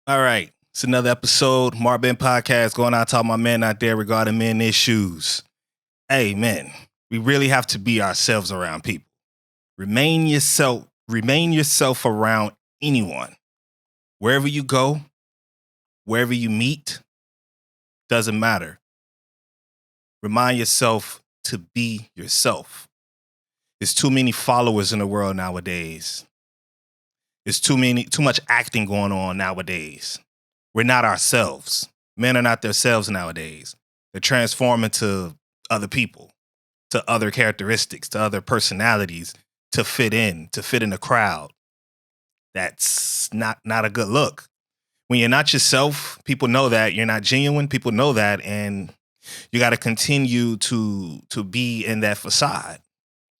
All right. It's another episode, Marc Podcast, going out to all my men out there regarding men issues. Hey, men, we really have to be ourselves around people. Remain yourself around anyone. Wherever you go, wherever you meet, doesn't matter. Remind yourself to be yourself. There's too many followers in the world nowadays. There's too much acting going on nowadays. We're not ourselves. Men are not themselves nowadays. They're transforming to other people, to other characteristics, to other personalities, to fit in the crowd. That's not a good look. When you're not yourself, people know that you're not genuine. People know that, and you got to continue to be in that facade.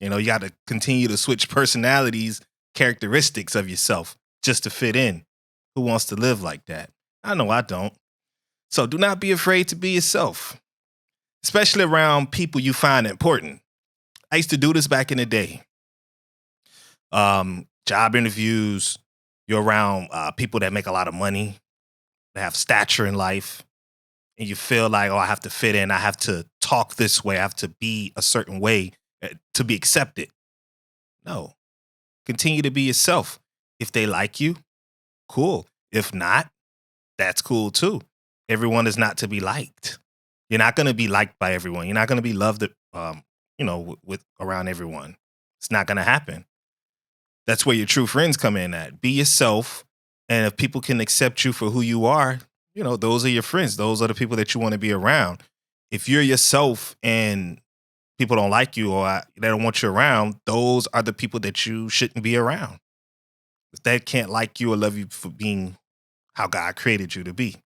You know, you got to continue to switch personalities, characteristics of yourself just to fit in. Who wants to live like that? I know I don't. So do not be afraid to be yourself, especially around people you find important. I used to do this back in the day. Job interviews, you're around people that make a lot of money, that have stature in life, and you feel like, oh, I have to fit in. I have to talk this way. I have to be a certain way to be accepted. No, continue to be yourself. If they like you, cool. If not, that's cool too. Everyone is not to be liked. You're not going to be liked by everyone. You're not going to be loved, with around everyone. It's not going to happen. That's where your true friends come in at. Be yourself. And if people can accept you for who you are, those are your friends. Those are the people that you want to be around. If you're yourself and people don't like you or they don't want you around, those are the people that you shouldn't be around. If they can't like you or love you for being how God created you to be.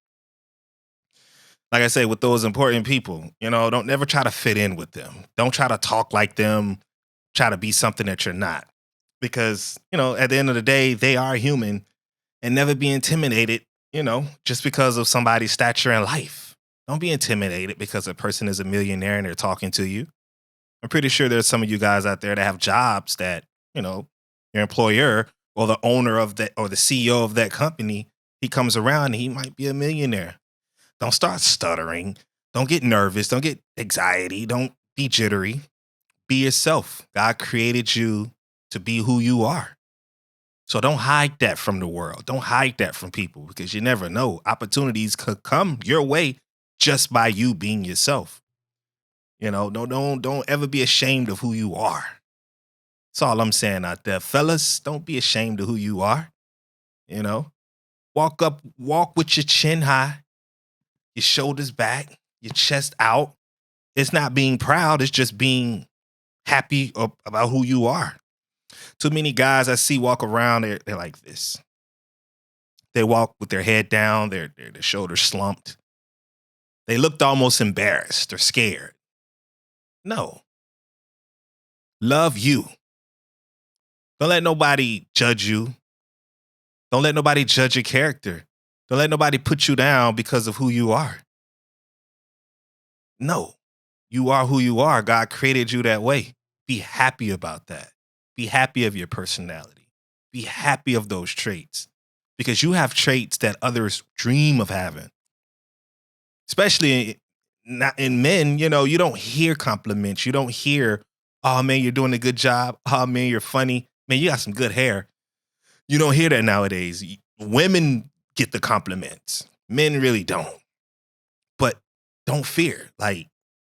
Like I say, with those important people, don't never try to fit in with them. Don't try to talk like them, try to be something that you're not. Because, at the end of the day, they are human, and never be intimidated, just because of somebody's stature in life. Don't be intimidated because a person is a millionaire and they're talking to you. I'm pretty sure there's some of you guys out there that have jobs that, your employer or the owner of that or the CEO of that company, he comes around and he might be a millionaire. Don't start stuttering. Don't get nervous. Don't get anxiety. Don't be jittery. Be yourself. God created you to be who you are. So don't hide that from the world. Don't hide that from people because you never know. Opportunities could come your way just by you being yourself. Don't ever be ashamed of who you are. That's all I'm saying out there. Fellas, don't be ashamed of who you are. Walk with your chin high, your shoulders back, your chest out. It's not being proud, it's just being happy about who you are. Too many guys I see walk around, they're like this. They walk with their head down, their shoulders slumped. They looked almost embarrassed or scared. No. Love you. Don't let nobody judge you. Don't let nobody judge your character. Don't let nobody put you down because of who you are. No. You are who you are. God created you that way. Be happy about that. Be happy of your personality. Be happy of those traits because you have traits that others dream of having. Especially not in men, you don't hear compliments. You don't hear, oh man, you're doing a good job. Oh man, you're funny. Man, you got some good hair. You don't hear that nowadays. Women get the compliments. Men really don't. But don't fear. Like,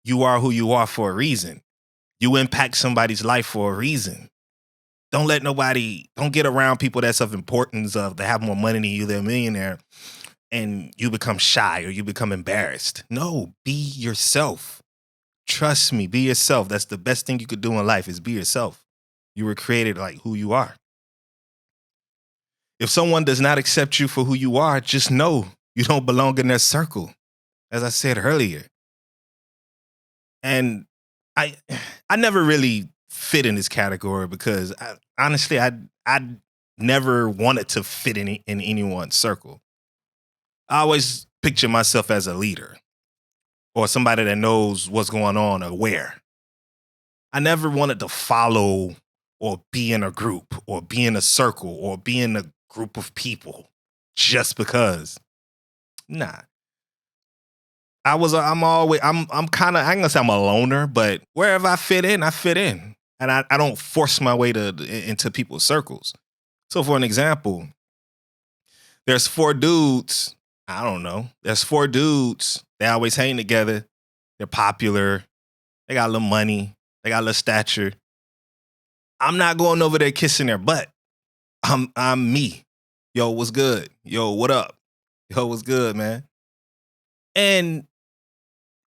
you are who you are for a reason. You impact somebody's life for a reason. Don't get around people that's of importance that have more money than you, they're a millionaire, and you become shy or you become embarrassed. No, be yourself. Trust me, be yourself. That's the best thing you could do in life is be yourself. You were created like who you are. If someone does not accept you for who you are, just know you don't belong in their circle, as I said earlier. And I never really fit in this category because honestly, I never wanted to fit in anyone's circle. I always picture myself as a leader or somebody that knows what's going on or where. I never wanted to follow or be in a group or be in a circle or be in a group of people just because. Nah. I'm kind of, I ain't gonna say I'm a loner, but wherever I fit in, I fit in. And I don't force my way into people's circles. So for an example, there's 4 dudes, I don't know. There's 4 dudes. They always hang together. They're popular. They got a little money. They got a little stature. I'm not going over there kissing their butt. I'm me. Yo, what's good? Yo, what up? Yo, what's good, man? And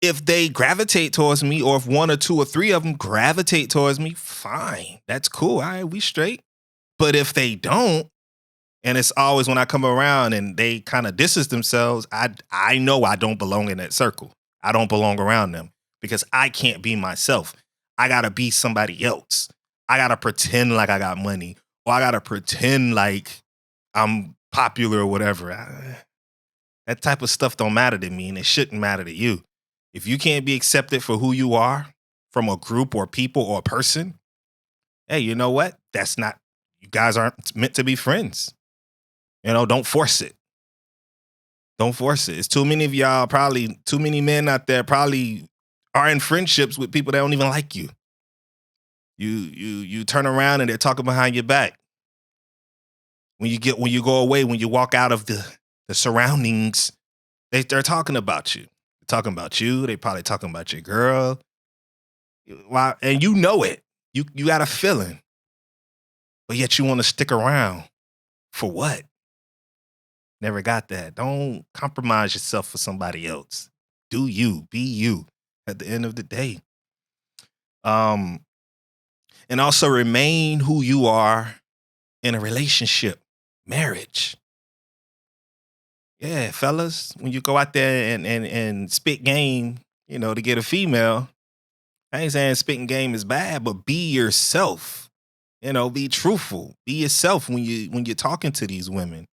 if they gravitate towards me, or if 1 or 2 or 3 of them gravitate towards me, fine. That's cool. All right, we straight. But if they don't, and it's always when I come around and they kind of distance themselves, I know I don't belong in that circle. I don't belong around them because I can't be myself. I got to be somebody else. I got to pretend like I got money, or I got to pretend like I'm popular or whatever. That type of stuff don't matter to me, and it shouldn't matter to you. If you can't be accepted for who you are from a group or people or a person, hey, you know what? You guys aren't meant to be friends. Don't force it. Don't force it. It's too many of y'all, probably too many men out there probably are in friendships with people that don't even like you. You turn around and they're talking behind your back. When you go away, when you walk out of the surroundings, they're talking about you. They're talking about you. They probably talking about your girl. And you know it. You got a feeling. But yet you want to stick around. For what? Never got that. Don't compromise yourself for somebody else. Do you. Be you at the end of the day. And also remain who you are in a relationship, marriage. Yeah, fellas, when you go out there and spit game, to get a female, I ain't saying spitting game is bad, but be yourself. Be truthful. Be yourself when you're talking to these women.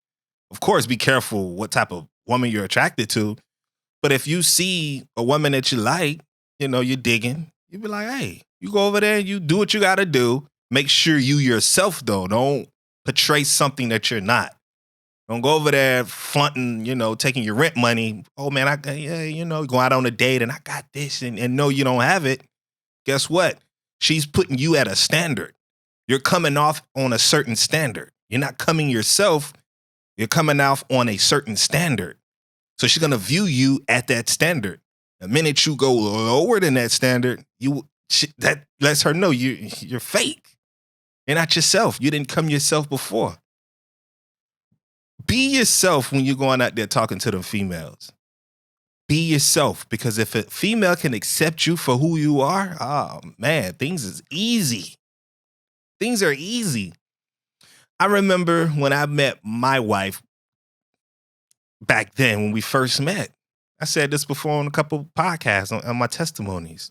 Of course, be careful what type of woman you're attracted to. But if you see a woman that you like, you're digging, you be like, hey, you go over there and you do what you got to do. Make sure you yourself, though. Don't portray something that you're not. Don't go over there flaunting, taking your rent money. Oh, man, go out on a date and I got this and no, you don't have it. Guess what? She's putting you at a standard. You're coming off on a certain standard. You're not coming yourself. You're coming off on a certain standard. So she's going to view you at that standard. The minute you go lower than that standard, that lets her know you're fake. You're not yourself. You didn't come yourself before. Be yourself when you're going out there talking to them females. Be yourself, because if a female can accept you for who you are, oh man, things is easy. Things are easy. I remember when I met my wife back then when we first met. I said this before on a couple podcasts on my testimonies.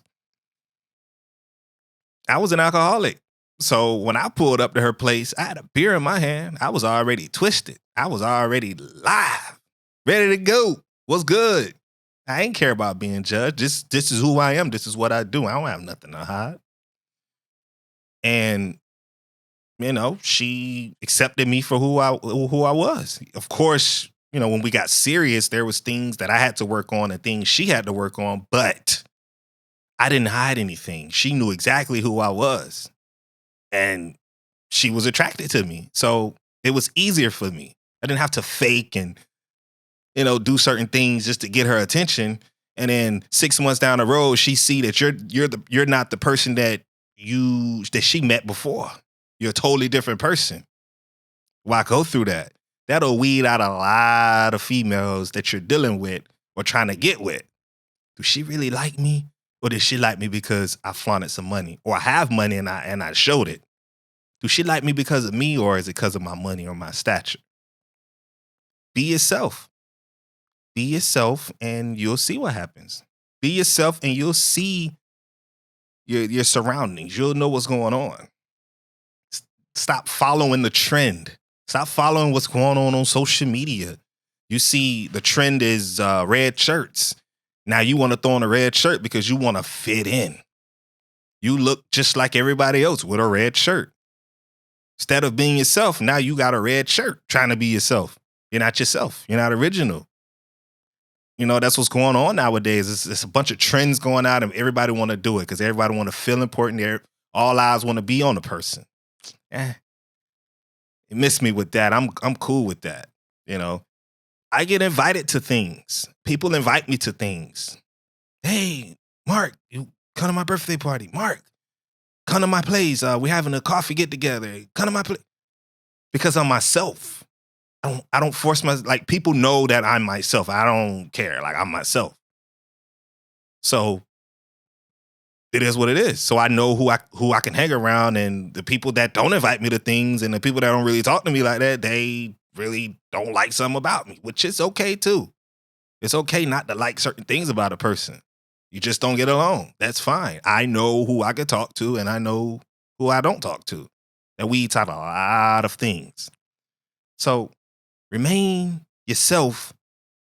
I was an alcoholic. So when I pulled up to her place, I had a beer in my hand. I was already twisted. I was already live, ready to go. What's good? I ain't care about being judged. This is who I am. This is what I do. I don't have nothing to hide. And she accepted me for who I was. Of course, when we got serious, there was things that I had to work on and things she had to work on, but I didn't hide anything. She knew exactly who I was. And she was attracted to me. So it was easier for me. I didn't have to fake and, do certain things just to get her attention. And then 6 months down the road, she see that you're not the person that she met before. You're a totally different person. Why go through that? That'll weed out a lot of females that you're dealing with or trying to get with. Do she really like me? Or did she like me because I flaunted some money? Or I have money and I showed it? Do she like me because of me, or is it because of my money or my stature? Be yourself. Be yourself and you'll see what happens. Be yourself and you'll see your surroundings. You'll know what's going on. Stop following the trend. Stop following what's going on social media. You see the trend is red shirts. Now you want to throw on a red shirt because you want to fit in. You look just like everybody else with a red shirt. Instead of being yourself, now you got a red shirt trying to be yourself. You're not yourself. You're not original. That's what's going on nowadays. It's a bunch of trends going out, and everybody want to do it because everybody want to feel important. All eyes want to be on the person. Eh, it missed me with that. I'm cool with that. You know, I get invited to things. People invite me to things. Hey, Mark, you come to my birthday party. Mark, come to my place. We're having a coffee get together. Come to my place because I'm myself. I don't force like people know that I'm myself. I don't care. Like I'm myself. So it is what it is. So I know who I can hang around, and the people that don't invite me to things and the people that don't really talk to me like that, they really don't like something about me, which is okay too. It's okay not to like certain things about a person. You just don't get along. That's fine. I know who I can talk to, and I know who I don't talk to. And we talk a lot of things. So remain yourself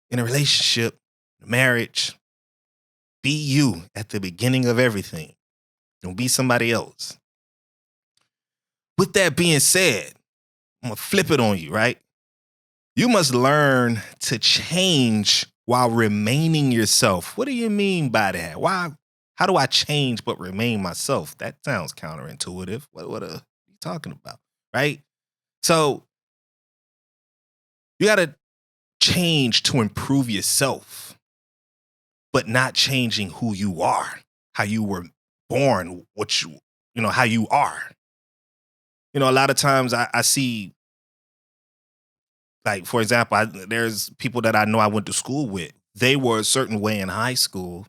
in a relationship, marriage. Be you at the beginning of everything. Don't be somebody else. With that being said, I'm going to flip it on you, right? You must learn to change while remaining yourself. What do you mean by that? How do I change but remain myself? That sounds counterintuitive. What are you talking about, right? So you got to change to improve yourself, but not changing who you are, how you were born, how you are. A lot of times I see, like, for example, there's people that I know I went to school with. They were a certain way in high school,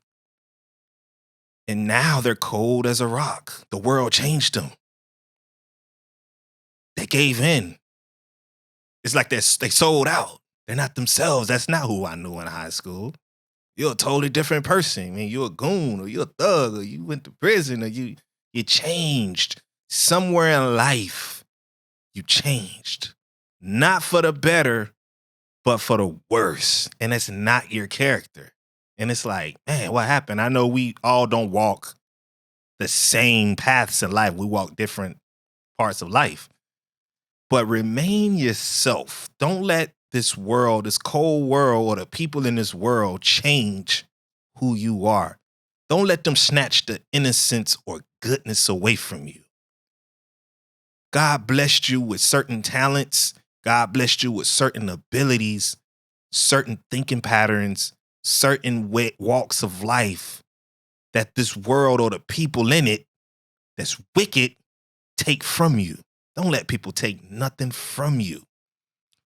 and now they're cold as a rock. The world changed them. They gave in. It's like they sold out. They're not themselves. That's not who I knew in high school. You're a totally different person. I mean, you're a goon, or you're a thug, or you went to prison, or you changed. Somewhere in life, you changed. Not for the better, but for the worse. And it's not your character. And it's like, man, what happened? I know we all don't walk the same paths in life. We walk different parts of life. But remain yourself. Don't let this world, this cold world, or the people in this world change who you are. Don't let them snatch the innocence or goodness away from you. God blessed you with certain talents. God blessed you with certain abilities, certain thinking patterns, certain walks of life that this world or the people in it that's wicked take from you. Don't let people take nothing from you.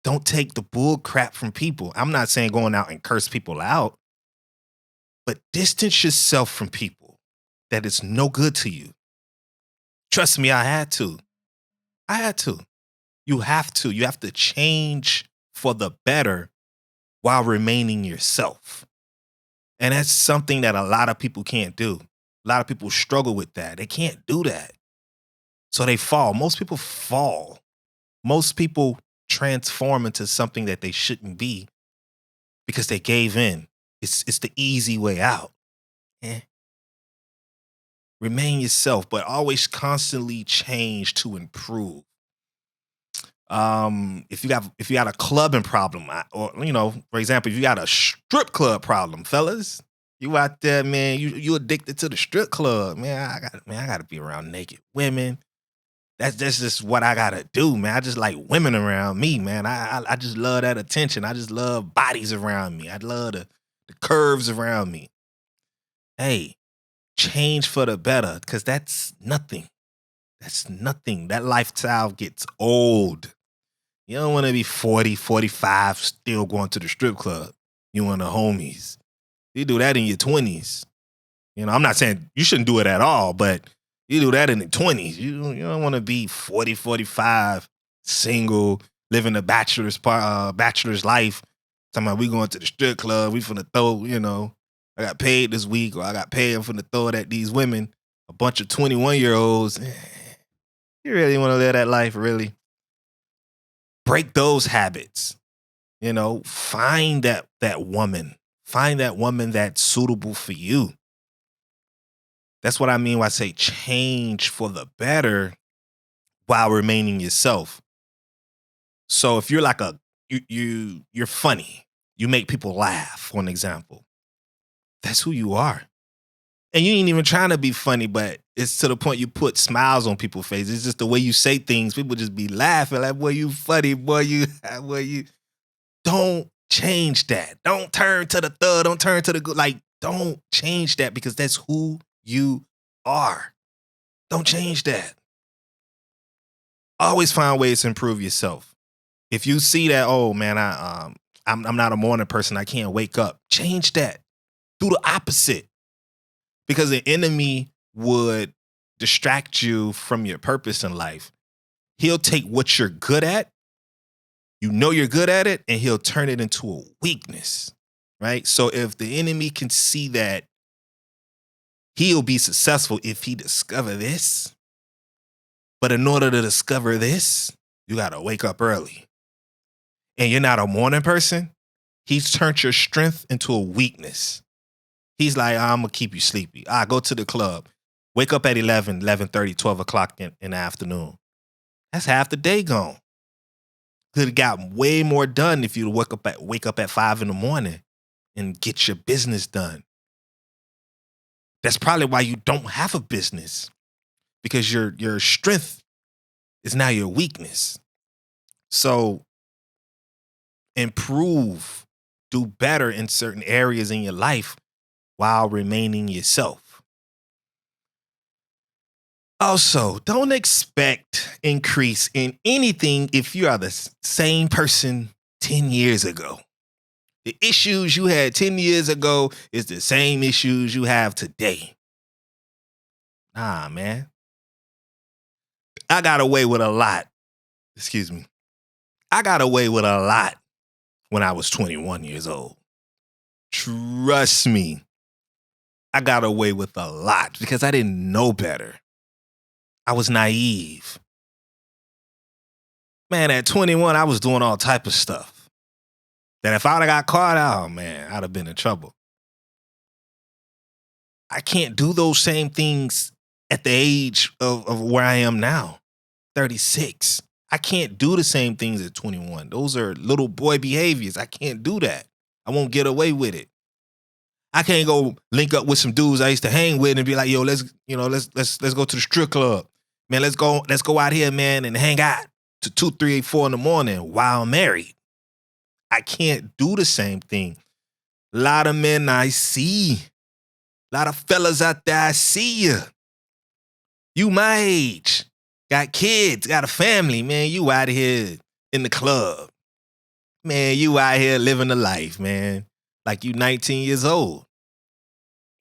Don't take the bull crap from people. I'm not saying going out and curse people out, but distance yourself from people that is no good to you. Trust me, I had to. You have to. You have to change for the better while remaining yourself. And that's something that a lot of people can't do. A lot of people struggle with that. They can't do that. So they fall. Most people fall. Most people transform into something that they shouldn't be because they gave in. It's the easy way out. Remain yourself, but always constantly change to improve. If you got a clubbing problem, or for example, if you got a strip club problem, fellas, you out there, man, you addicted to the strip club, man. I gotta be around naked women. That's just what I gotta do, man. I just like women around me, man. I just love that attention. I just love bodies around me. I love the curves around me. Hey, change for the better, because that's nothing. That's nothing. That lifestyle gets old. You don't want to be 40, 45, still going to the strip club. You want the homies. You do that in your 20s. I'm not saying you shouldn't do it at all, but you do that in the 20s. You don't want to be 40, 45, single, living a bachelor's life. Talking about we going to the strip club, we finna throw, I got paid this week, or I got paid, I'm finna throw it at these women, a bunch of 21-year-olds. You really want to live that life, really? Break those habits. Find that woman. Find that woman that's suitable for you. That's what I mean when I say change for the better while remaining yourself. So if you're you're funny. You make people laugh, for an example. That's who you are. And you ain't even trying to be funny, but it's to the point you put smiles on people's faces. It's just the way you say things. People just be laughing like, boy, you funny, boy, you. Don't change that. Don't turn to the thug. Don't turn to the good. Like, don't change that because that's who you are. Don't change that. Always find ways to improve yourself. If you see that, oh man, I'm not a morning person. I can't wake up. Change that. Do the opposite. Because the enemy would distract you from your purpose in life. He'll take what you're good at, you know you're good at it, and he'll turn it into a weakness, right? So if the enemy can see that he'll be successful if he discover this, but in order to discover this, you got to wake up early. And you're not a morning person, he's turned your strength into a weakness. He's like, I'm going to keep you sleepy. I go to the club. Wake up at 11:30, 12 o'clock in the afternoon. That's half the day gone. Could have gotten way more done if you wake up at 5 in the morning and get your business done. That's probably why you don't have a business, because your strength is now your weakness. So improve, do better in certain areas in your life while remaining yourself. Also, don't expect increase in anything if you are the same person 10 years ago. The issues you had 10 years ago is the same issues you have today. Nah, man. I got away with a lot. Excuse me. I got away with a lot when I was 21 years old. Trust me. I got away with a lot because I didn't know better. I was naive. Man, at 21, I was doing all type of stuff that if I'd have got caught, oh man, I'd have been in trouble. I can't do those same things at the age of where I am now, 36. I can't do the same things at 21. Those are little boy behaviors. I can't do that. I won't get away with it. I can't go link up with some dudes I used to hang with and be like, yo, let's go to the strip club. Man, let's go out here, man, and hang out to 2, 3, 4 in the morning while I'm married. I can't do the same thing. A lot of men I see, a lot of fellas out there, I see you. You my age, got kids, got a family, man. You out here in the club. Man, you out here living the life, man. Like you 19 years old.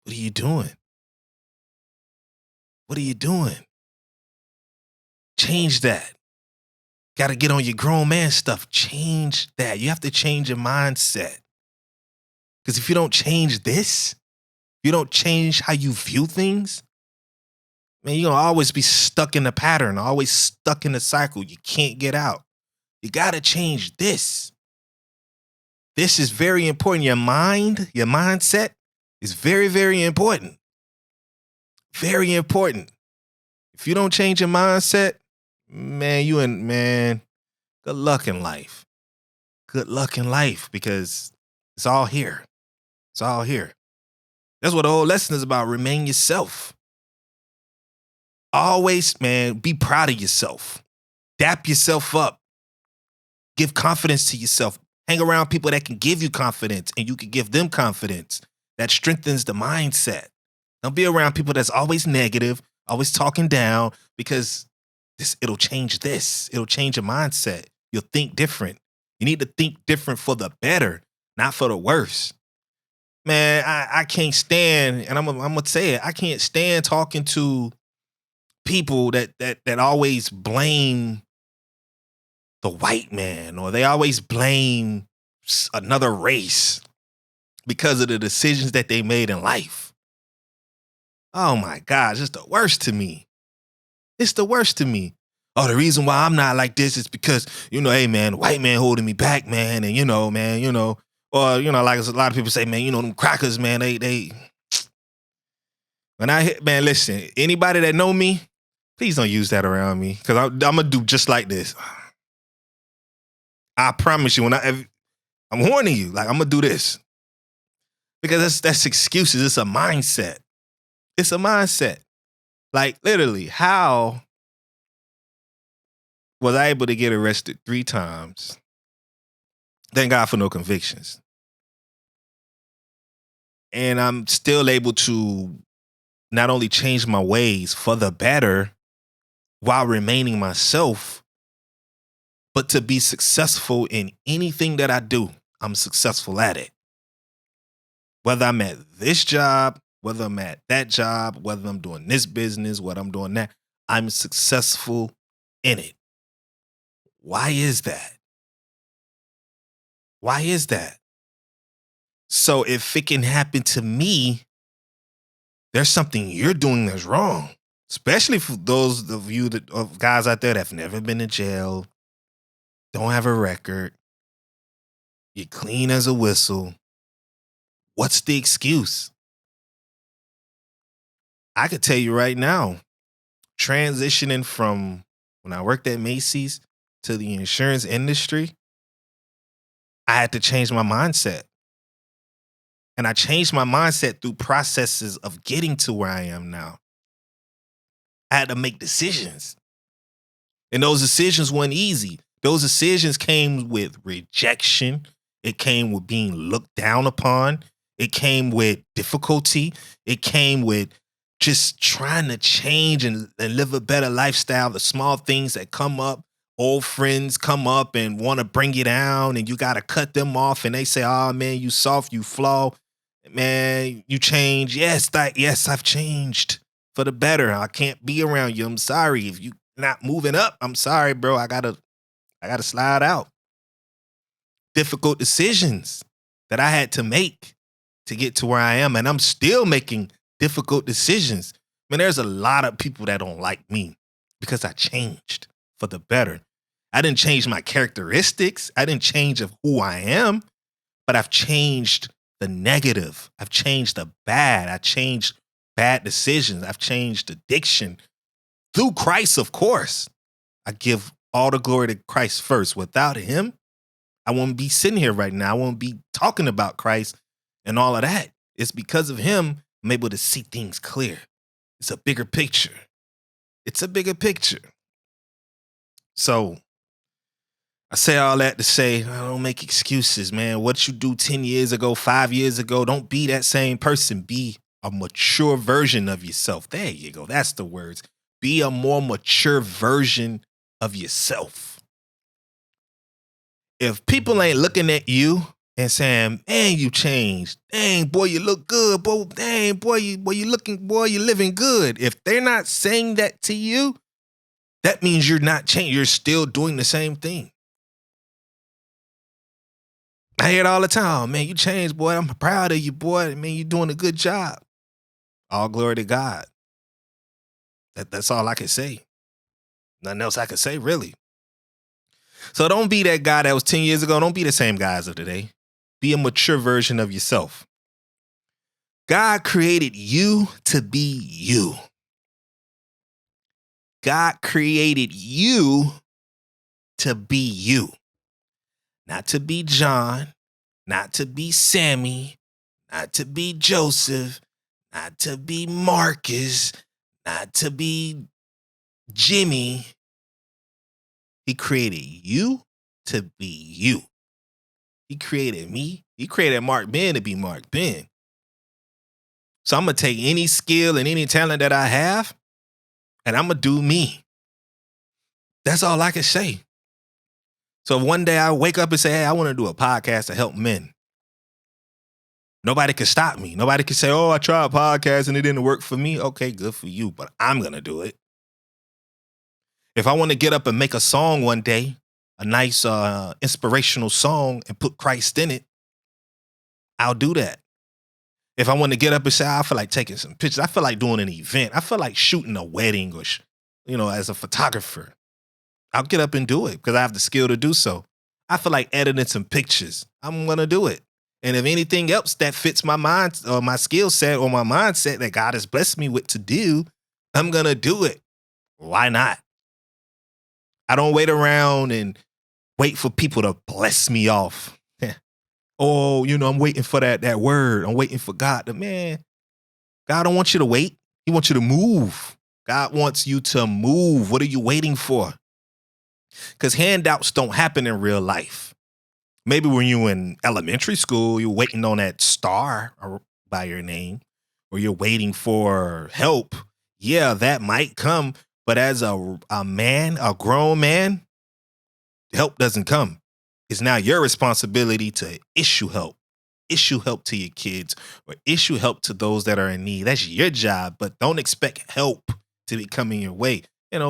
What are you doing? What are you doing? Change that. Got to get on your grown man stuff. Change that. You have to change your mindset. Because if you don't change this, you don't change how you view things, man, you're going to always be stuck in the pattern, always stuck in the cycle. You can't get out. You got to change this. This is very important. Your mindset is very, very important. Very important. If you don't change your mindset, man, good luck in life. Good luck in life because it's all here. It's all here. That's what the whole lesson is about. Remain yourself. Always, man, be proud of yourself. Dap yourself up. Give confidence to yourself. Hang around people that can give you confidence and you can give them confidence. That strengthens the mindset. Don't be around people that's always negative, always talking down, because it'll change this. It'll change your mindset. You'll think different. You need to think different for the better, not for the worse. Man, I can't stand, and I'm gonna say it, I can't stand talking to people that always blame the white man, or they always blame another race because of the decisions that they made in life. Oh my gosh, it's the worst to me. It's the worst to me. Oh, the reason why I'm not like this is because, hey man, white man holding me back, man, and or like a lot of people say, man, them crackers, man, they when I hit, man, listen, anybody that know me, please don't use that around me, because I'm gonna do just like this. I promise you, I'm warning you, like I'm gonna do this. Because that's excuses. It's a mindset. It's a mindset. Like literally, how was I able to get arrested 3 times? Thank God for no convictions. And I'm still able to not only change my ways for the better while remaining myself, but to be successful in anything that I do. I'm successful at it. Whether I'm at this job, whether I'm at that job, whether I'm doing this business, what I'm doing that, I'm successful in it. Why is that? Why is that? So if it can happen to me, there's something you're doing that's wrong. Especially for those of you of guys out there that have never been to jail, don't have a record, you're clean as a whistle. What's the excuse? I could tell you right now, transitioning from when I worked at Macy's to the insurance industry, I had to change my mindset. And I changed my mindset through processes of getting to where I am now. I had to make decisions. And those decisions weren't easy. Those decisions came with rejection. It came with being looked down upon. It came with difficulty. It came with just trying to change and live a better lifestyle. The small things that come up, old friends come up and want to bring you down, and you got to cut them off. And they say, oh, man, you soft, you flaw. Man, you change. Yes, I've changed for the better. I can't be around you. I'm sorry. If you not moving up, I'm sorry, bro. I gotta slide out. Difficult decisions that I had to make to get to where I am. And I'm still making difficult decisions. Man, there's a lot of people that don't like me because I changed for the better. I didn't change my characteristics. I didn't change of who I am, but I've changed the negative. I've changed the bad. I changed bad decisions. I've changed addiction through Christ, of course. I give all the glory to Christ first. Without him, I won't be sitting here right now. I won't be talking about Christ and all of that. It's because of him I'm able to see things clear. It's a bigger picture. It's a bigger picture. So I say all that to say, I don't make excuses, man. What you do 10 years ago, 5 years ago, don't be that same person. Be a mature version of yourself. There you go. That's the words. Be a more mature version of yourself. If people ain't looking at you and saying, man, you changed. Dang, boy, you look good. Boy, dang, boy, you living good. If they're not saying that to you, that means you're not changing. You're still doing the same thing. I hear it all the time. Oh, man, you changed, boy. I'm proud of you, boy. Man, you're doing a good job. All glory to God. That's all I can say. Nothing else I can say, really. So don't be that guy that was 10 years ago. Don't be the same guy as of today. Be a mature version of yourself. God created you to be you. God created you to be you. Not to be John, not to be Sammy, not to be Joseph, not to be Marcus, not to be Jimmy. He created you to be you. He created me. He created Marc Ben to be Marc Ben. So I'm going to take any skill and any talent that I have, and I'm going to do me. That's all I can say. So one day I wake up and say, hey, I want to do a podcast to help men. Nobody can stop me. Nobody can say, oh, I tried a podcast and it didn't work for me. Okay, good for you, but I'm going to do it. If I want to get up and make a song one day, a nice inspirational song, and put Christ in it, I'll do that. If I want to get up and say, I feel like taking some pictures, I feel like doing an event, I feel like shooting a wedding or, as a photographer, I'll get up and do it because I have the skill to do so. I feel like editing some pictures, I'm going to do it. And if anything else that fits my mind or my skill set or my mindset that God has blessed me with to do, I'm going to do it. Why not? I don't wait around and wait for people to bless me off. Oh, I'm waiting for that word. I'm waiting for God to, man, God don't want you to wait. He wants you to move. God wants you to move. What are you waiting for? Because handouts don't happen in real life. Maybe when you were in elementary school, you're waiting on that star by your name, or you're waiting for help. Yeah, that might come. But as a man, a grown man, help doesn't come. It's now your responsibility to issue help to your kids, or issue help to those that are in need. That's your job, but don't expect help to be coming your way.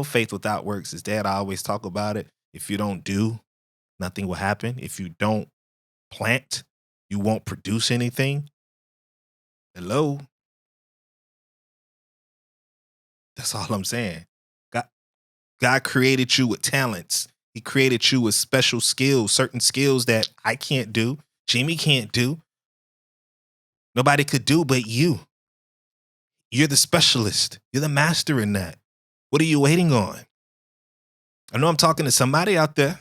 Faith without works is dead. I always talk about it. If you don't do, nothing will happen. If you don't plant, you won't produce anything. Hello? That's all I'm saying. God created you with talents. He created you with special skills, certain skills that I can't do, Jimmy can't do. Nobody could do but you. You're the specialist. You're the master in that. What are you waiting on? I know I'm talking to somebody out there.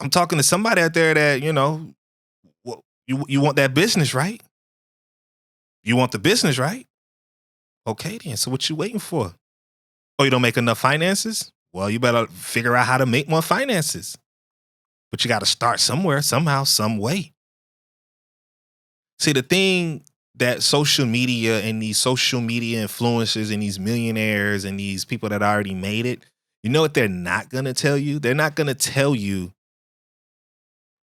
I'm talking to somebody out there that, you want that business, right? You want the business, right? Okay, then. So what you waiting for? Oh, you don't make enough finances? Well, you better figure out how to make more finances. But you got to start somewhere, somehow, some way. See, the thing that social media and these social media influencers and these millionaires and these people that already made it, you know what they're not going to tell you? They're not going to tell you.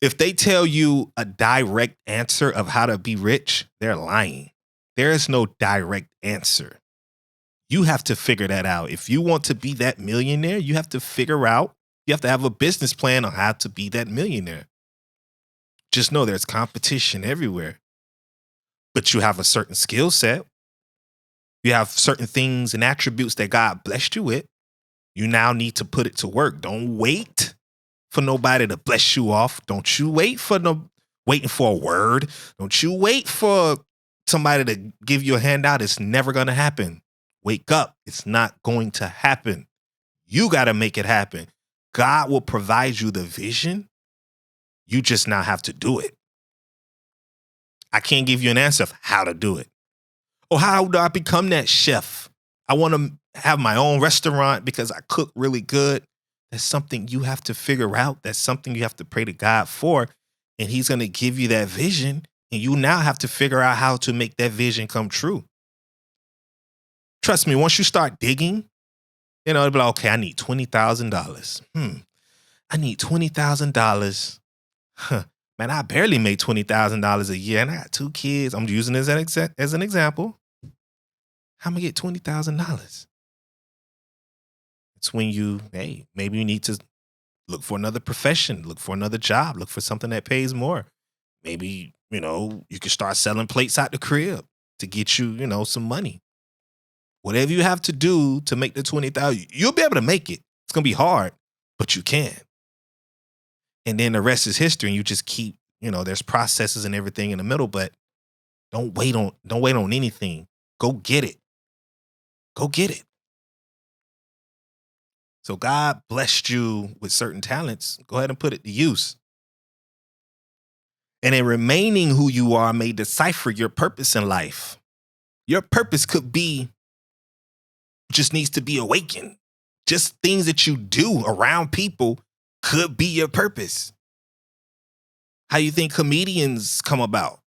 If they tell you a direct answer of how to be rich, they're lying. There is no direct answer. You have to figure that out. If you want to be that millionaire, you have to figure out, you have to have a business plan on how to be that millionaire. Just know there's competition everywhere. But you have a certain skill set. You have certain things and attributes that God blessed you with. You now need to put it to work. Don't wait for nobody to bless you off. Don't you waiting for a word. Don't you wait for somebody to give you a handout. It's never going to happen. Wake up. It's not going to happen. You got to make it happen. God will provide you the vision. You just now have to do it. I can't give you an answer of how to do it. Or how do I become that chef? I want to have my own restaurant because I cook really good. That's something you have to figure out. That's something you have to pray to God for. And he's going to give you that vision. And you now have to figure out how to make that vision come true. Trust me, once you start digging, it'll be like, okay, I need $20,000. I need $20,000. Man, I barely make $20,000 a year, and I got 2 kids. I'm using this as an example. How am I get $20,000? It's when maybe you need to look for another profession, look for another job, look for something that pays more. Maybe, you can start selling plates out the crib to get you, some money. Whatever you have to do to make the $20,000, you'll be able to make it. It's going to be hard, but you can. And then the rest is history, and you just keep, there's processes and everything in the middle, but don't wait on anything. Go get it. Go get it. So God blessed you with certain talents. Go ahead and put it to use. And in remaining who you are may decipher your purpose in life. Your purpose could be, just needs to be awakened. Just things that you do around people could be your purpose. How you think comedians come about?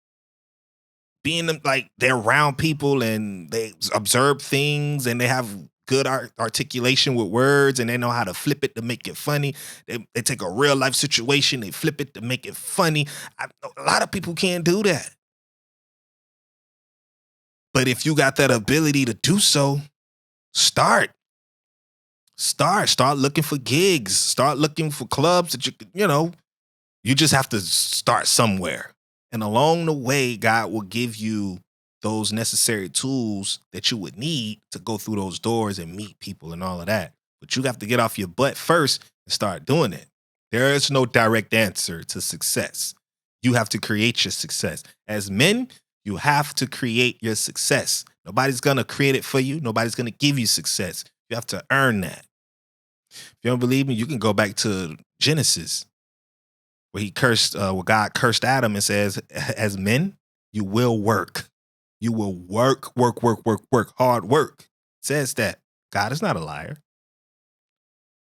Being like they're around people and they observe things and they have good articulation with words and they know how to flip it to make it funny. They take a real life situation, they flip it to make it funny. A lot of people can't do that. But if you got that ability to do so, start looking for gigs, start looking for clubs that you just have to start somewhere. And along the way, God will give you those necessary tools that you would need to go through those doors and meet people and all of that. But you have to get off your butt first and start doing it. There is no direct answer to success. You have to create your success. As men, you have to create your success. Nobody's going to create it for you. Nobody's going to give you success. You have to earn that. If you don't believe me, you can go back to Genesis, where where God cursed Adam and says, as men, you will work. You will work, hard work. It says that. God is not a liar.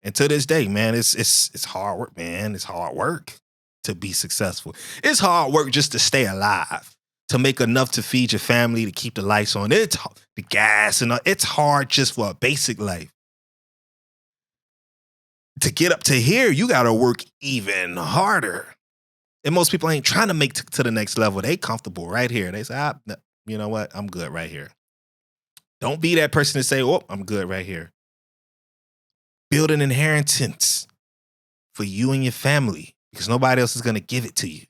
And to this day, man, it's hard work, man. It's hard work to be successful. It's hard work just to stay alive, to make enough to feed your family, to keep the lights on. It's the gas and it's hard just for a basic life. To get up to here, you got to work even harder. And most people ain't trying to make to the next level. They comfortable right here. They say, no, you know what? I'm good right here. Don't be that person to say, oh, I'm good right here. Build an inheritance for you and your family because nobody else is going to give it to you.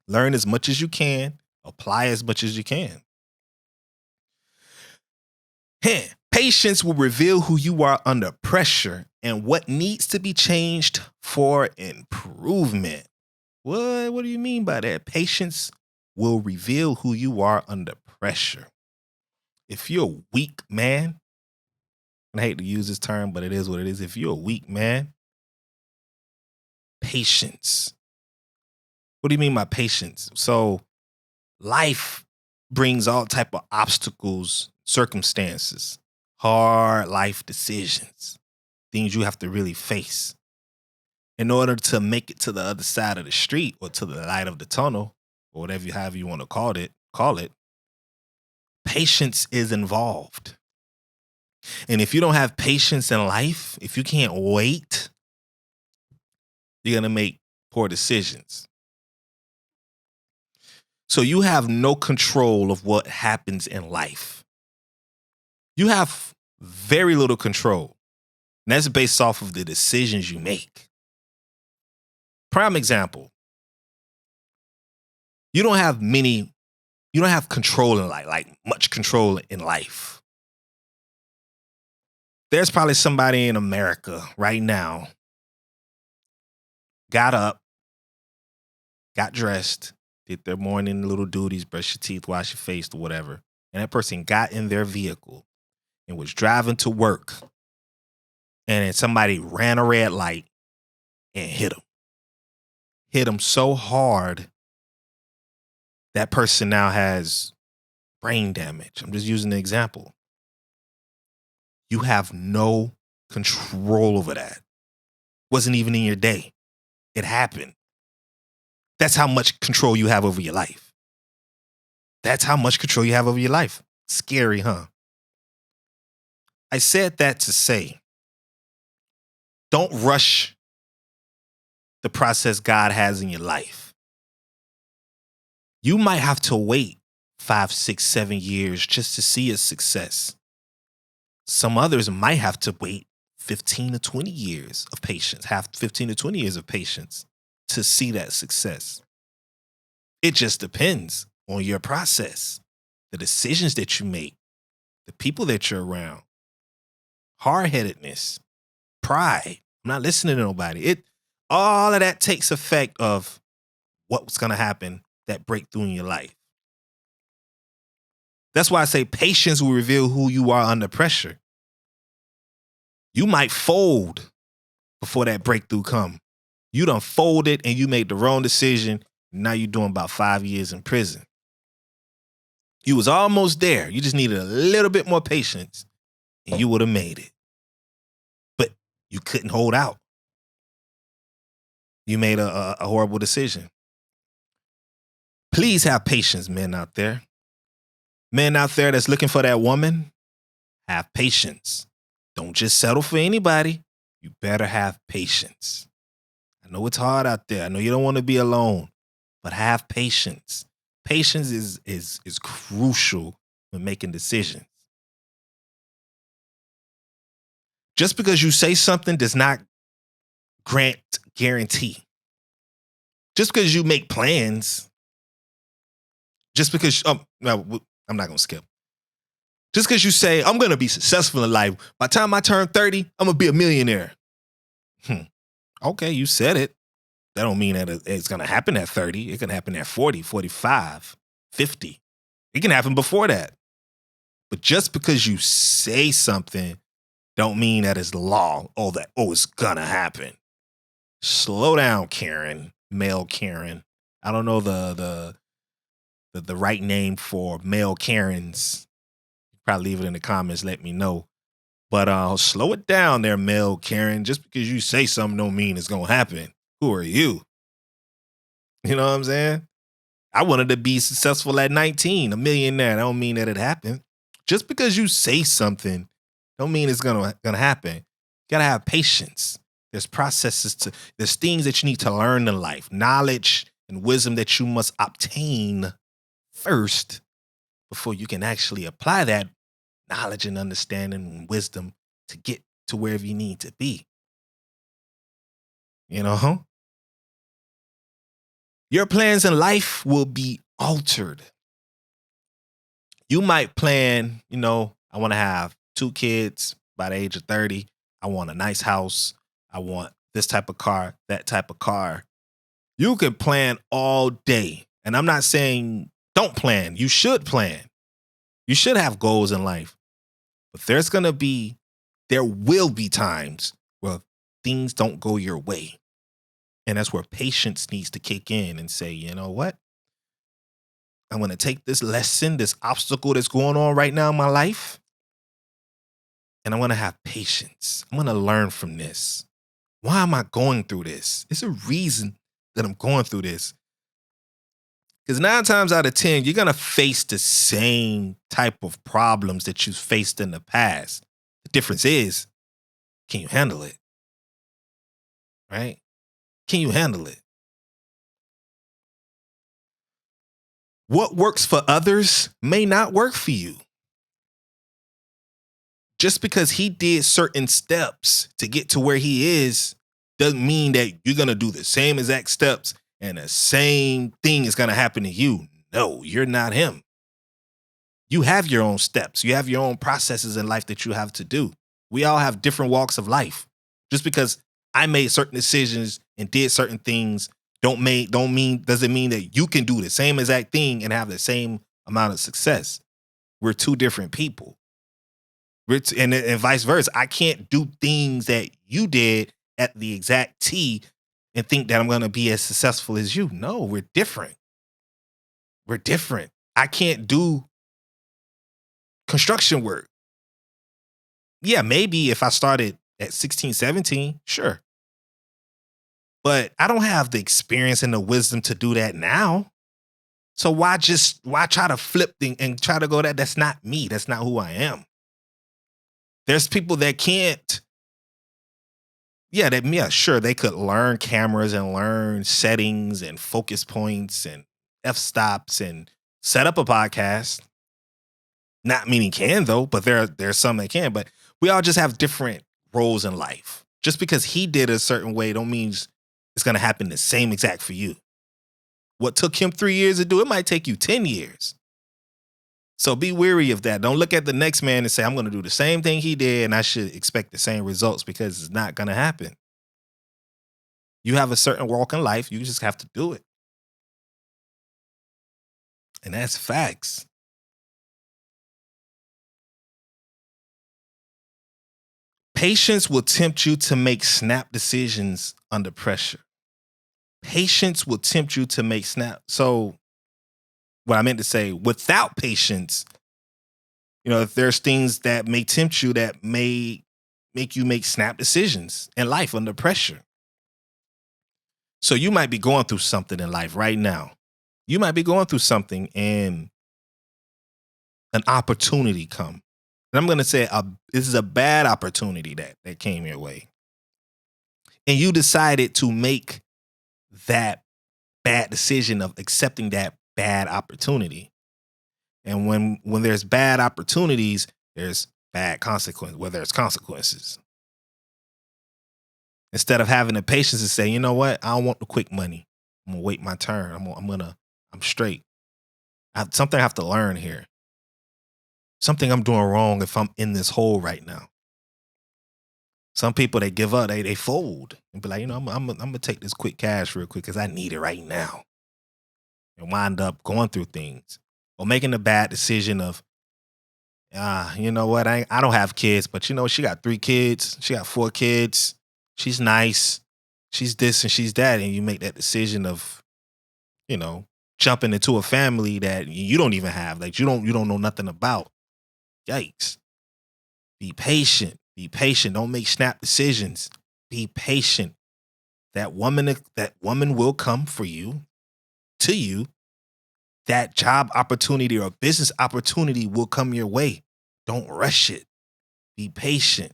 Learn as much as you can. Apply as much as you can. Patience will reveal who you are under pressure and what needs to be changed for improvement. What do you mean by that? Patience will reveal who you are under pressure. If you're a weak man, and I hate to use this term, but it is what it is. If you're a weak man, patience. What do you mean by patience? So life brings all type of obstacles, circumstances, hard life decisions, things you have to really face. In order to make it to the other side of the street or to the light of the tunnel, or however you want to call it, patience is involved. And if you don't have patience in life, if you can't wait, you're going to make poor decisions. So you have no control of what happens in life. You have very little control. And that's based off of the decisions you make. Prime example. You don't have control in life, like much control in life. There's probably somebody in America right now got up, got dressed, did their morning little duties, brush your teeth, wash your face, or whatever. And that person got in their vehicle and was driving to work. And then somebody ran a red light and hit them. Hit them so hard that person now has brain damage. I'm just using an example. You have no control over that. Wasn't even in your day. It happened. That's how much control you have over your life. That's how much control you have over your life. Scary, huh? I said that to say, don't rush the process God has in your life. You might have to wait 5, 6, 7 years just to see a success. Some others might have to wait 15 to 20 years of patience, have 15 to 20 years of patience to see that success. It just depends on your process, the decisions that you make, the people that you're around, hard-headedness, pride. I'm not listening to nobody. All of that takes effect of what's going to happen, that breakthrough in your life. That's why I say patience will reveal who you are under pressure. You might fold before that breakthrough come. You done folded and you made the wrong decision. Now you're doing about 5 years in prison. You was almost there. You just needed a little bit more patience and you would have made it. But you couldn't hold out. You made a horrible decision. Please have patience, men out there. Men out there that's looking for that woman, have patience. Don't just settle for anybody. You better have patience. I know it's hard out there. I know you don't want to be alone, but have patience. Patience is crucial when making decisions. Just because you say something does not grant guarantee. Just because you make plans, just because, no, I'm not going to skip. Just because you say, I'm going to be successful in life, by the time I turn 30, I'm going to be a millionaire. Okay, you said it. That don't mean that it's going to happen at 30. It can happen at 40, 45, 50. It can happen before that. But just because you say something don't mean that it's law. It's gonna happen. Slow down, Karen, male Karen. I don't know the right name for male Karens. Probably leave it in the comments, let me know. But slow it down there, male Karen. Just because you say something don't mean it's gonna happen. Who are you? You know what I'm saying? I wanted to be successful at 19, a millionaire. That don't mean that it happened. Just because you say something don't mean it's gonna happen. You gotta have patience. There's things that you need to learn in life, knowledge and wisdom that you must obtain first before you can actually apply that knowledge and understanding and wisdom to get to wherever you need to be. You know? Your plans in life will be altered. You might plan, I want to have 2 kids by the age of 30. I want a nice house. I want this type of car, that type of car. You can plan all day. And I'm not saying don't plan. You should plan. You should have goals in life. But there will be times where things don't go your way. And that's where patience needs to kick in and say, you know what? I'm going to take this lesson, this obstacle that's going on right now in my life, and I'm going to have patience. I'm going to learn from this. Why am I going through this? It's a reason that I'm going through this. Because 9 times out of 10, you're going to face the same type of problems that you've faced in the past. The difference is, can you handle it? Right? Can you handle it? What works for others may not work for you. Just because he did certain steps to get to where he is doesn't mean that you're going to do the same exact steps and the same thing is going to happen to you. No, you're not him. You have your own steps. You have your own processes in life that you have to do. We all have different walks of life. Just because I made certain decisions and did certain things doesn't mean that you can do the same exact thing and have the same amount of success. We're 2 different people. And vice versa. I can't do things that you did at the exact T and think that I'm going to be as successful as you. No, we're different. We're different. I can't do construction work. Yeah, maybe if I started at 16, 17, sure. But I don't have the experience and the wisdom to do that now. So why try to flip and try to go that? That's not me. That's not who I am. There's people that can't. Sure, they could learn cameras and learn settings and focus points and f-stops and set up a podcast. Not many can though, but there's some that can. But we all just have different roles in life. Just because he did a certain way don't mean it's going to happen the same exact for you. What took him 3 years to do, it might take you 10 years. So be wary of that. Don't look at the next man and say, I'm going to do the same thing he did and I should expect the same results, because it's not going to happen. You have a certain walk in life. You just have to do it. And that's facts. Patience will tempt you to make snap decisions under pressure. Patience will tempt you to make snap. So what I meant to say, without patience, if there's things that may tempt you that may make you make snap decisions in life under pressure. So you might be going through something in life right now. You might be going through something and an opportunity come. And I'm going to say this is a bad opportunity that came your way. And you decided to make that bad decision of accepting that bad opportunity. And when there's bad opportunities, there's bad consequences, where there's consequences. Instead of having the patience to say, you know what, I don't want the quick money. I'm gonna wait my turn. I'm straight. Something I have to learn here. Something I'm doing wrong if I'm in this hole right now. Some people, they give up, they fold and be like, I'm gonna take this quick cash real quick because I need it right now. And wind up going through things or making a bad decision of You know what? I don't have kids, but she got 3 kids. She got 4 kids. She's nice. She's this and she's that. And you make that decision of, you know, jumping into a family that you don't even have, like you don't know nothing about. Yikes. Be patient. Be patient. Don't make snap decisions. Be patient. That woman will come for you, to you. That job opportunity or business opportunity will come your way. Don't rush it. Be patient.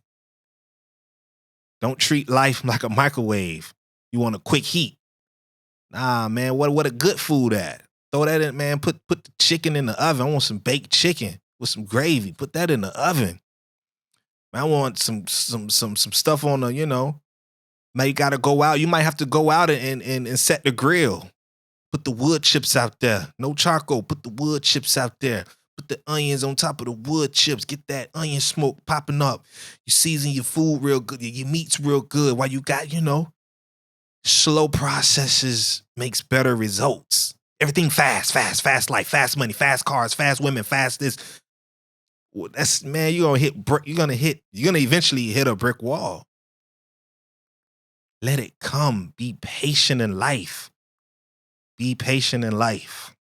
Don't treat life like a microwave. You want a quick heat. Nah, man, what a good food at? Throw that in, man. Put the chicken in the oven. I want some baked chicken with some gravy. Put that in the oven. I want some stuff on the, man, you gotta go out. You might have to go out and set the grill. Put the wood chips out there. No charcoal. Put the wood chips out there. Put the onions on top of the wood chips. Get that onion smoke popping up. You season your food real good. Your meat's real good. While you got, slow processes makes better results. Everything fast, fast, fast life, fast money, fast cars, fast women, fast this. Well, that's, man, you're gonna eventually hit a brick wall. Let it come. Be patient in life. Be patient in life.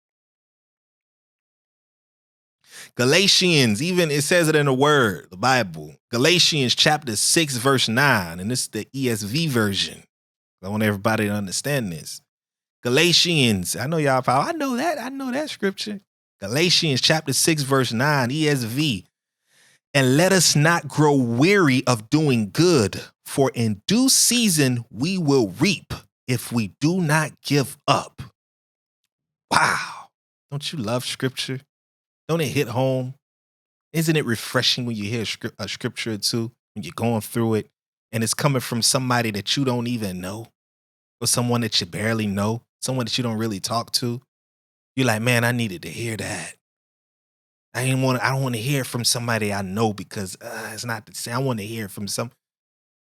Galatians, even it says it in the word, the Bible. Galatians chapter 6, verse 9, and this is the ESV version. I want everybody to understand this. Galatians, I know y'all probably, I know that scripture. Galatians chapter 6, verse 9, ESV. And let us not grow weary of doing good, for in due season we will reap if we do not give up. Wow. Don't you love scripture? Don't it hit home? Isn't it refreshing when you hear a scripture or two, when you're going through it, and it's coming from somebody that you don't even know, or someone that you barely know, someone that you don't really talk to? You're like, man, I needed to hear that. I don't want to hear it from somebody I know because it's not the same. I want to hear it from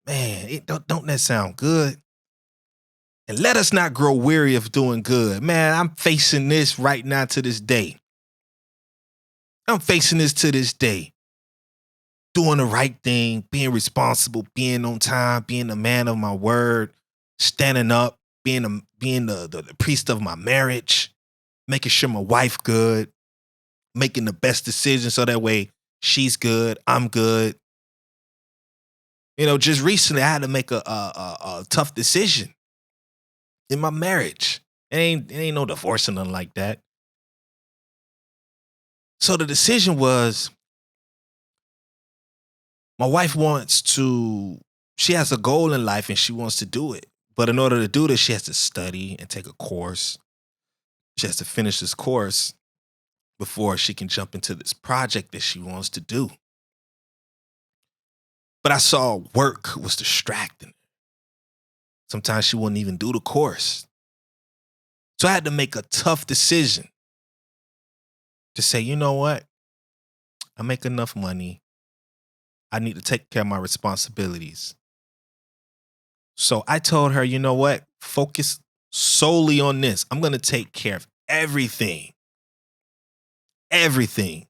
man, don't that sound good? And let us not grow weary of doing good. Man, I'm facing this right now to this day. I'm facing this to this day. Doing the right thing, being responsible, being on time, being a man of my word, standing up, being the priest of my marriage, making sure my wife good, making the best decision so that way she's good, I'm good. Just recently I had to make a tough decision in my marriage. It ain't no divorce or nothing like that. So the decision was, my wife she has a goal in life and she wants to do it. But in order to do this, she has to study and take a course. She has to finish this course before she can jump into this project that she wants to do. But I saw work was distracting. Sometimes she wouldn't even do the course. So I had to make a tough decision to say, you know what? I make enough money. I need to take care of my responsibilities. So I told her, you know what? Focus solely on this. I'm going to take care of everything. Everything.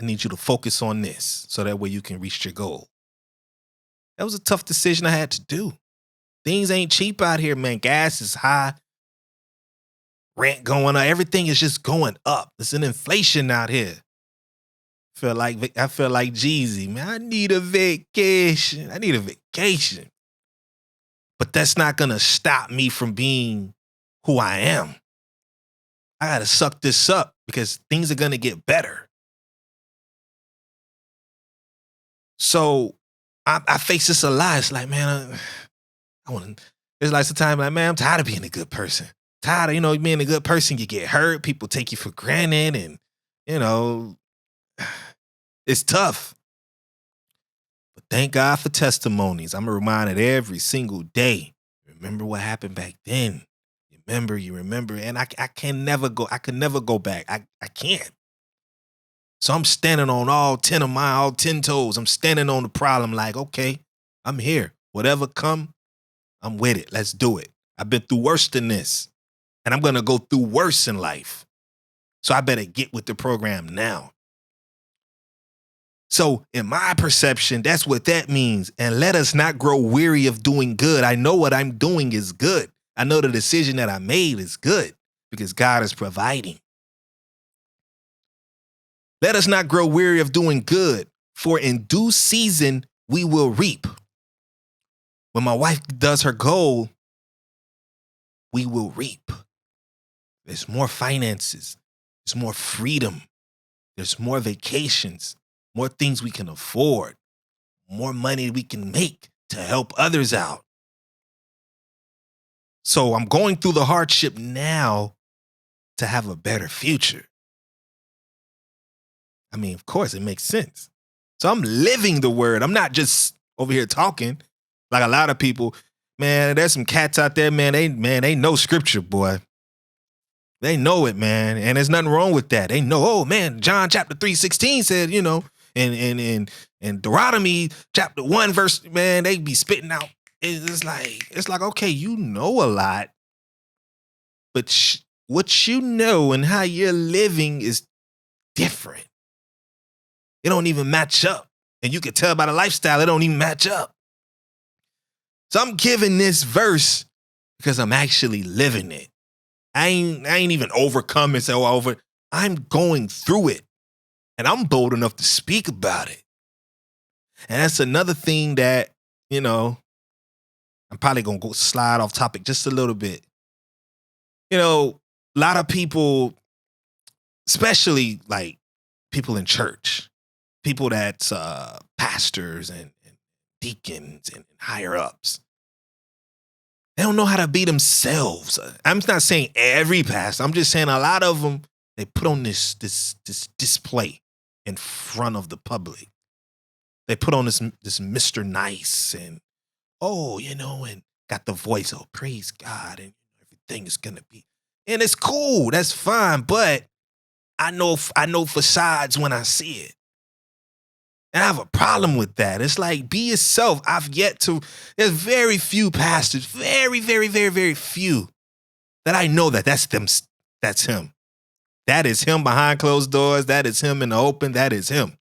I need you to focus on this so that way you can reach your goal. That was a tough decision I had to do. Things ain't cheap out here, man. Gas is high. Rent going up. Everything is just going up. It's an inflation out here. I feel like Jeezy, man. I need a vacation. But that's not going to stop me from being who I am. I got to suck this up because things are going to get better. So I face this a lot. It's like, man, it's like sometimes like, man, I'm tired of being a good person. Tired of, being a good person, you get hurt. People take you for granted and, it's tough. But thank God for testimonies. I'm reminded every single day. Remember what happened back then. You remember. And I can never go back. I can't. So I'm standing on all 10 toes. I'm standing on the problem like, okay, I'm here. Whatever come, I'm with it. Let's do it. I've been through worse than this. And I'm going to go through worse in life. So I better get with the program now. So in my perception, that's what that means. And let us not grow weary of doing good. I know what I'm doing is good. I know the decision that I made is good because God is providing. Let us not grow weary of doing good, for in due season we will reap. When my wife does her goal, we will reap. There's more finances. There's more freedom. There's more vacations, more things we can afford, more money we can make to help others out. So I'm going through the hardship now to have a better future. I mean, of course, it makes sense. So I'm living the word. I'm not just over here talking like a lot of people. Man, there's some cats out there, man. They know scripture, boy. They know it, man. And there's nothing wrong with that. They know, oh man, John chapter 3:16 said, and Deuteronomy chapter 1 verse, man, they be spitting out. It's like, okay, you know a lot, but what you know and how you're living is different. It don't even match up. And you can tell by the lifestyle, it don't even match up. So I'm giving this verse because I'm actually living it. I ain't even overcome it. So I'm going through it. And I'm bold enough to speak about it. And that's another thing that, I'm probably going to go slide off topic just a little bit. A lot of people, especially like people in church, people that's pastors and deacons and higher ups, they don't know how to be themselves. I'm not saying every pastor. I'm just saying a lot of them, they put on this display in front of the public. They put on this Mr. Nice and, and got the voice, oh, praise God, and everything is going to be. And it's cool. That's fine. But I know facades when I see it. And I have a problem with that. It's like, be yourself. There's very few pastors, very, very, very, very few that I know that's them. That's him. That is him behind closed doors. That is him in the open. That is him.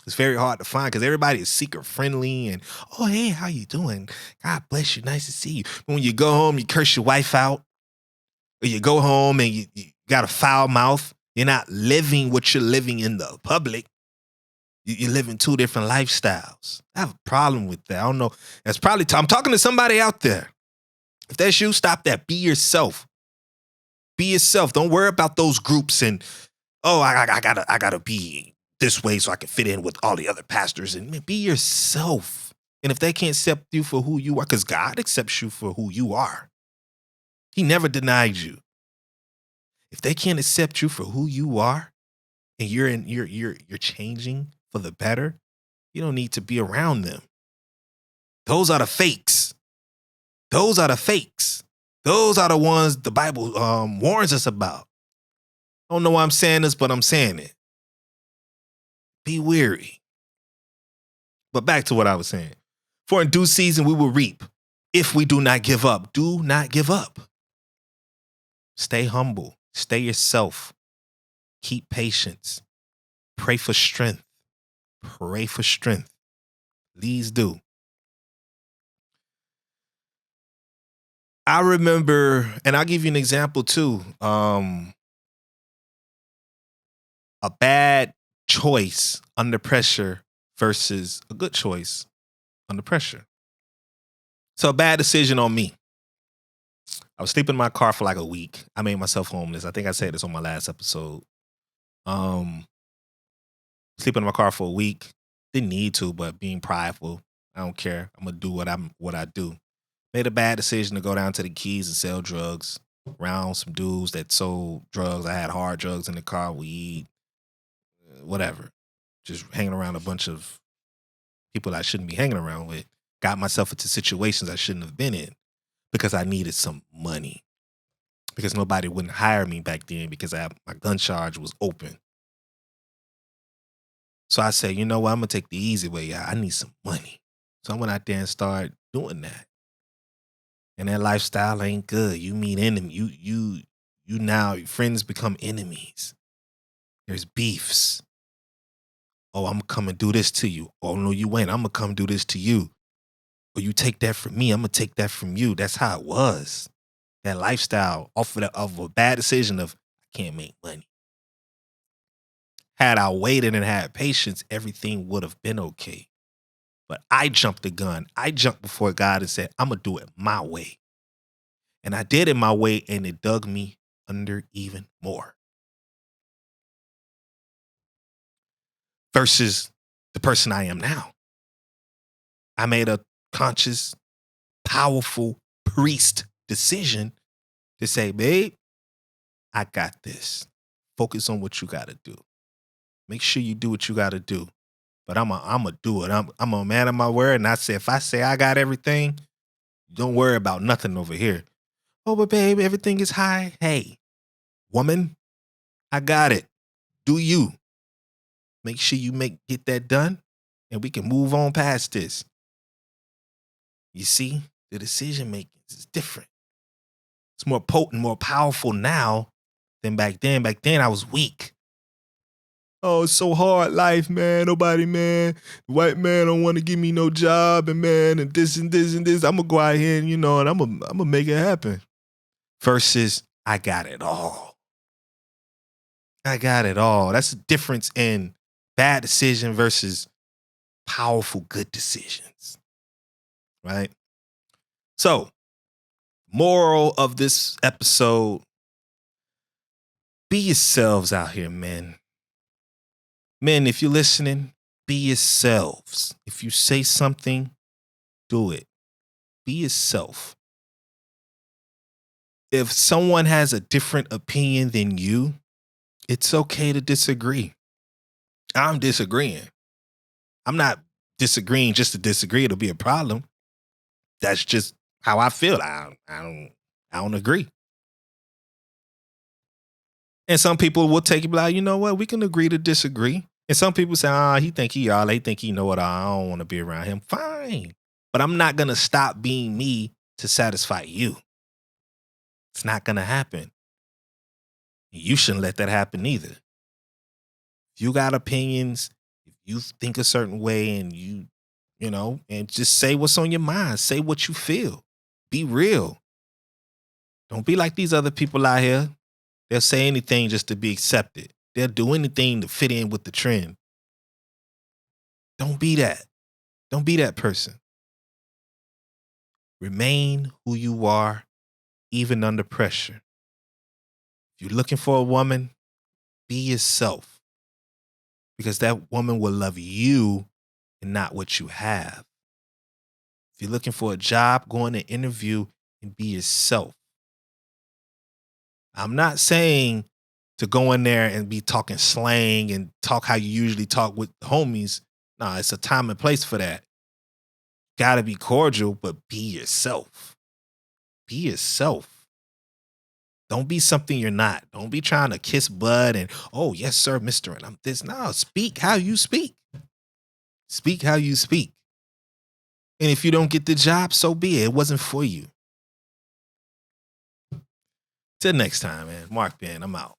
It's very hard to find because everybody is seeker friendly and, oh, hey, how you doing? God bless you. Nice to see you. But when you go home, you curse your wife out. Or you go home and you got a foul mouth. You're not living what you're living in the public. You're living two different lifestyles. I have a problem with that. I don't know. That's probably I'm talking to somebody out there. If that's you, stop that. Be yourself. Be yourself. Don't worry about those groups and, oh, I gotta be this way so I can fit in with all the other pastors. And be yourself. And if they can't accept you for who you are, because God accepts you for who you are. He never denied you. If they can't accept you for who you are, and you're changing for the better, you don't need to be around them. Those are the fakes. Those are the fakes. Those are the ones the Bible warns us about. I don't know why I'm saying this, but I'm saying it. Be weary. But back to what I was saying. For in due season we will reap if we do not give up. Do not give up. Stay humble. Stay yourself. Keep patience. Pray for strength. Pray for strength. Please do. I remember, and I'll give you an example too. A bad choice under pressure versus a good choice under pressure. So a bad decision on me. I was sleeping in my car for like a week. I made myself homeless. I think I said this on my last episode. Sleeping in my car for a week. Didn't need to, but being prideful. I don't care. I'm gonna do what I do. Made a bad decision to go down to the Keys and sell drugs around some dudes that sold drugs. I had hard drugs in the car, weed, whatever. Just hanging around a bunch of people I shouldn't be hanging around with. Got myself into situations I shouldn't have been in because I needed some money. Because nobody wouldn't hire me back then because my gun charge was open. So I said, you know what? I'm going to take the easy way out. I need some money. So I went out there and started doing that. And that lifestyle ain't good. You meet enemies. You now, your friends become enemies. There's beefs. Oh, I'm gonna come and do this to you. Oh no, you ain't. I'm gonna come do this to you. Or you take that from me, I'm gonna take that from you. That's how it was. That lifestyle of a bad decision of I can't make money. Had I waited and had patience, everything would have been okay. But I jumped the gun. I jumped before God and said, I'm gonna do it my way. And I did it my way, and it dug me under even more. Versus the person I am now. I made a conscious, powerful priest decision to say, babe, I got this. Focus on what you got to do. Make sure you do what you got to do. But I'm a do it. I'm a man of my word. And I say, if I say I got everything, don't worry about nothing over here. Oh, but babe, everything is high. Hey, woman, I got it. Do you. Make sure you get that done, and we can move on past this. You see, the decision making is different. It's more potent, more powerful now than back then. Back then, I was weak. Oh, it's so hard life, man. Nobody, man. The white man don't want to give me no job, and man, and this and this and this. I'm gonna go out here and and I'm gonna make it happen. Versus, I got it all. I got it all. That's the difference in bad decision versus powerful good decisions. Right? So, moral of this episode, be yourselves out here, men. Men, if you're listening, be yourselves. If you say something, do it. Be yourself. If someone has a different opinion than you, it's okay to disagree. I'm disagreeing. I'm not disagreeing just to disagree. It'll be a problem. That's just how I feel. I don't agree. And some people will take it like, you know what? We can agree to disagree. And some people say, he think he all. They think he know it all. I don't want to be around him. Fine. But I'm not going to stop being me to satisfy you. It's not going to happen. You shouldn't let that happen either. If you got opinions, if you think a certain way and and just say what's on your mind. Say what you feel. Be real. Don't be like these other people out here. They'll say anything just to be accepted. They'll do anything to fit in with the trend. Don't be that. Don't be that person. Remain who you are, even under pressure. If you're looking for a woman, be yourself. Because that woman will love you and not what you have. If you're looking for a job, go on an interview and be yourself. I'm not saying to go in there and be talking slang and talk how you usually talk with homies. No, it's a time and place for that. Gotta be cordial, but be yourself. Be yourself. Don't be something you're not. Don't be trying to kiss bud and, oh, yes, sir, mister, and I'm this. No, speak how you speak. Speak how you speak. And if you don't get the job, so be it. It wasn't for you. Till next time, man. Marc, man, I'm out.